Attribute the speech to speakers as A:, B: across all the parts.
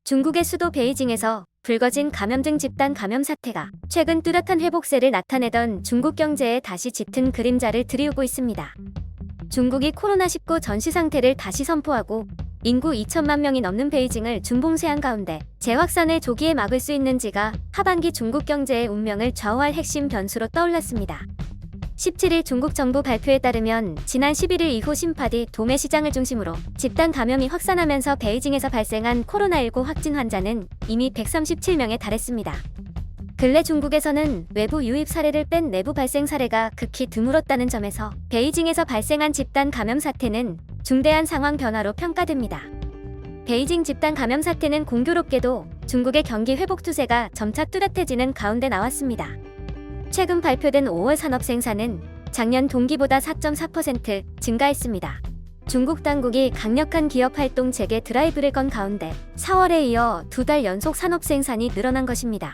A: 중국의 수도 베이징에서 불거진 감염증 집단 감염 사태가 최근 뚜렷한 회복세를 나타내던 중국 경제에 다시 짙은 그림자를 들이우고 있습니다. 중국이 코로나19 전시 상태를 다시 선포하고 인구 2천만 명이 넘는 베이징을 중봉쇄한 가운데 재확산을 조기에 막을 수 있는지가 하반기 중국 경제의 운명을 좌우할 핵심 변수로 떠올랐습니다. 17일 중국 정부 발표에 따르면 지난 11일 이후 신파디 도매 시장을 중심으로 집단 감염이 확산하면서 베이징에서 발생한 코로나19 확진 환자는 이미 137명에 달했습니다. 근래 중국에서는 외부 유입 사례를 뺀 내부 발생 사례가 극히 드물었다는 점에서 베이징에서 발생한 집단 감염 사태는 중대한 상황 변화로 평가됩니다. 베이징 집단 감염 사태는 공교롭게도 중국의 경기 회복 추세가 점차 뚜렷해지는 가운데 나왔습니다. 최근 발표된 5월 산업 생산은 작년 동기보다 4.4% 증가했습니다. 중국 당국이 강력한 기업 활동 재개 드라이브를 건 가운데 4월에 이어 2달 연속 산업 생산이 늘어난 것입니다.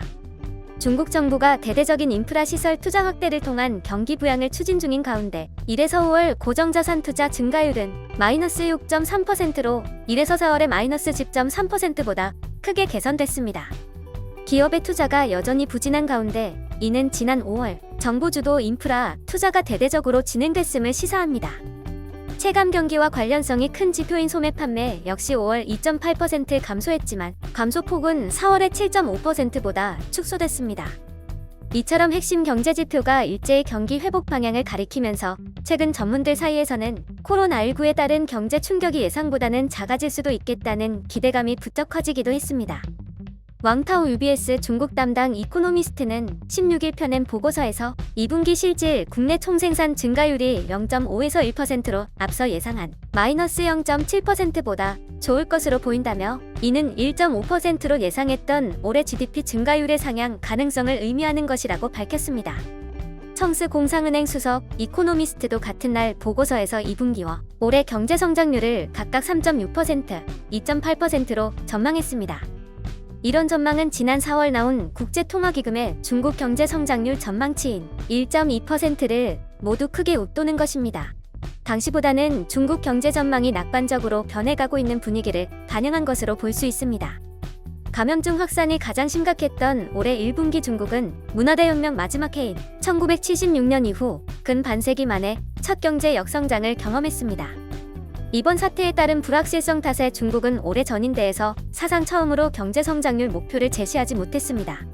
A: 중국 정부가 대대적인 인프라 시설 투자 확대를 통한 경기 부양을 추진 중인 가운데 1에서 5월 고정자산 투자 증가율은 마이너스 6.3%로 1에서 4월의 마이너스 10.3%보다 크게 개선됐습니다. 기업의 투자가 여전히 부진한 가운데 이는 지난 5월 정부 주도 인프라 투자가 대대적으로 진행됐음을 시사합니다. 체감 경기와 관련성이 큰 지표인 소매 판매 역시 5월 2.8% 감소했지만 감소폭은 4월의 7.5%보다 축소됐습니다. 이처럼 핵심 경제 지표가 일제히 경기 회복 방향을 가리키면서 최근 전문들 사이에서는 코로나19에 따른 경제 충격이 예상보다는 작아질 수도 있겠다는 기대감이 부쩍 커지기도 했습니다. 왕타오 UBS 중국 담당 이코노미스트는 16일 펴낸 보고서에서 2분기 실질 국내 총생산 증가율이 0.5에서 1%로 앞서 예상한 마이너스 0.7%보다 좋을 것으로 보인다며 이는 1.5%로 예상했던 올해 GDP 증가율의 상향 가능성을 의미하는 것이라고 밝혔습니다. 청스 공상은행 수석 이코노미스트도 같은 날 보고서에서 2분기와 올해 경제성장률을 각각 3.6%, 2.8%로 전망했습니다. 이런 전망은 지난 4월 나온 국제통화기금의 중국 경제 성장률 전망치인 1.2%를 모두 크게 웃도는 것입니다. 당시보다는 중국 경제 전망이 낙관적으로 변해가고 있는 분위기를 반영한 것으로 볼 수 있습니다. 감염증 확산이 가장 심각했던 올해 1분기 중국은 문화대혁명 마지막 해인 1976년 이후 근 반세기 만에 첫 경제 역성장을 경험했습니다. 이번 사태에 따른 불확실성 탓에 중국은 올해 전인대에서 사상 처음으로 경제성장률 목표를 제시하지 못했습니다.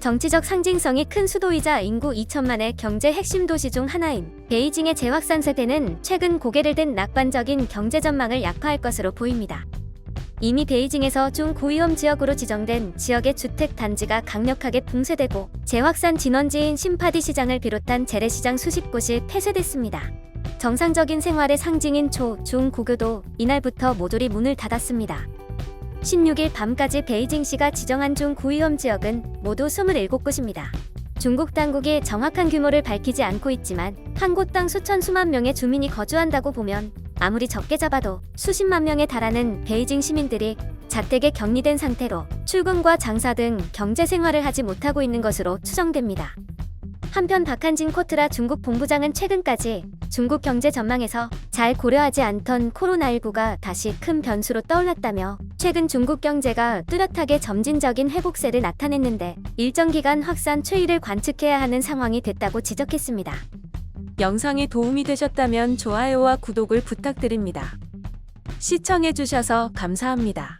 A: 정치적 상징성이 큰 수도이자 인구 2천만의 경제 핵심 도시 중 하나인 베이징의 재확산 세대는 최근 고개를 든 낙관적인 경제 전망을 약화할 것으로 보입니다. 이미 베이징에서 중고위험 지역으로 지정된 지역의 주택 단지가 강력하게 붕괴되고 재확산 진원지인 신파디 시장을 비롯한 재래시장 수십 곳이 폐쇄됐습니다. 정상적인 생활의 상징인 초, 중, 고교도 이날부터 모조리 문을 닫았습니다. 16일 밤까지 베이징시가 지정한 중고위험 지역은 모두 27곳입니다. 중국 당국이 정확한 규모를 밝히지 않고 있지만 한 곳당 수천 수만 명의 주민이 거주한다고 보면 아무리 적게 잡아도 수십만 명에 달하는 베이징 시민들이 자택에 격리된 상태로 출근과 장사 등 경제 생활을 하지 못하고 있는 것으로 추정됩니다. 한편 박한진 코트라 중국 본부장은 최근까지 중국 경제 전망에서 잘 고려하지 않던 코로나19가 다시 큰 변수로 떠올랐다며 최근 중국 경제가 뚜렷하게 점진적인 회복세를 나타냈는데 일정 기간 확산 추이를 관측해야 하는 상황이 됐다고 지적했습니다.
B: 영상이 도움이 되셨다면 좋아요와 구독을 부탁드립니다. 시청해주셔서 감사합니다.